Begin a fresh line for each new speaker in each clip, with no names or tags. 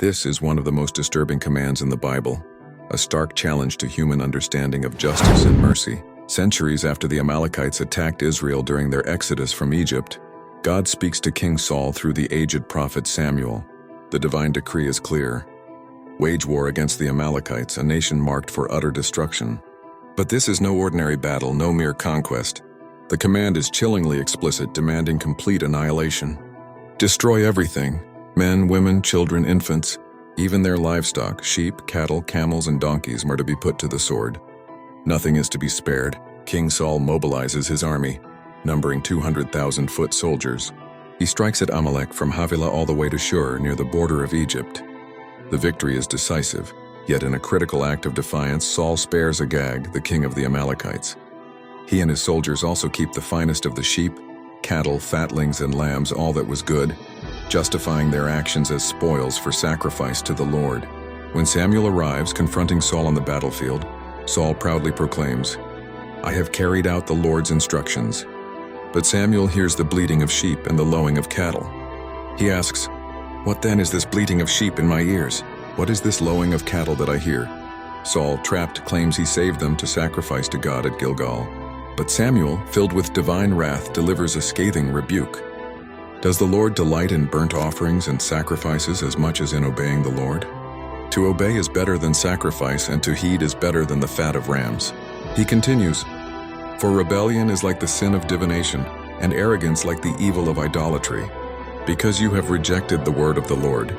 This is one of the most disturbing commands in the Bible, a stark challenge to human understanding of justice and mercy. Centuries after the Amalekites attacked Israel during their exodus from Egypt, God speaks to King Saul through the aged prophet Samuel. The divine decree is clear: wage war against the Amalekites, a nation marked for utter destruction. But this is no ordinary battle, no mere conquest. The command is chillingly explicit, demanding complete annihilation. Destroy everything: men, women, children, infants, even their livestock, sheep, cattle, camels, and donkeys are to be put to the sword. Nothing is to be spared. King Saul mobilizes his army, numbering 200,000 foot soldiers. He strikes at Amalek from Havilah all the way to Shur, near the border of Egypt. The victory is decisive, yet in a critical act of defiance, Saul spares Agag, the king of the Amalekites. He and his soldiers also keep the finest of the sheep, cattle, fatlings, and lambs, all that was good, justifying their actions as spoils for sacrifice to the Lord. When Samuel arrives, confronting Saul on the battlefield, Saul proudly proclaims, "I have carried out the Lord's instructions." But Samuel hears the bleating of sheep and the lowing of cattle. He asks, "What then is this bleating of sheep in my ears? What is this lowing of cattle that I hear?" Saul, trapped, claims he saved them to sacrifice to God at Gilgal. But Samuel, filled with divine wrath, delivers a scathing rebuke. Does the Lord delight in burnt offerings and sacrifices as much as in obeying the Lord? To obey is better than sacrifice, and to heed is better than the fat of rams. He continues, "For rebellion is like the sin of divination, and arrogance like the evil of idolatry. Because you have rejected the word of the Lord,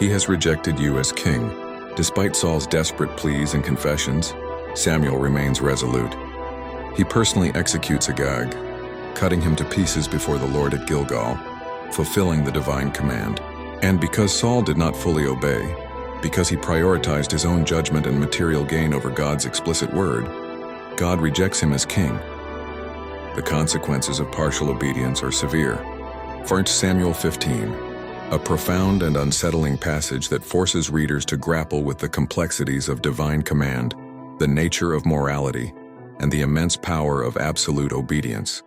he has rejected you as king." Despite Saul's desperate pleas and confessions, Samuel remains resolute. He personally executes Agag, cutting him to pieces before the Lord at Gilgal, fulfilling the divine command. And because Saul did not fully obey, because he prioritized his own judgment and material gain over God's explicit word, God rejects him as king. The consequences of partial obedience are severe. 1 Samuel 15, a profound and unsettling passage that forces readers to grapple with the complexities of divine command, the nature of morality, and the immense power of absolute obedience.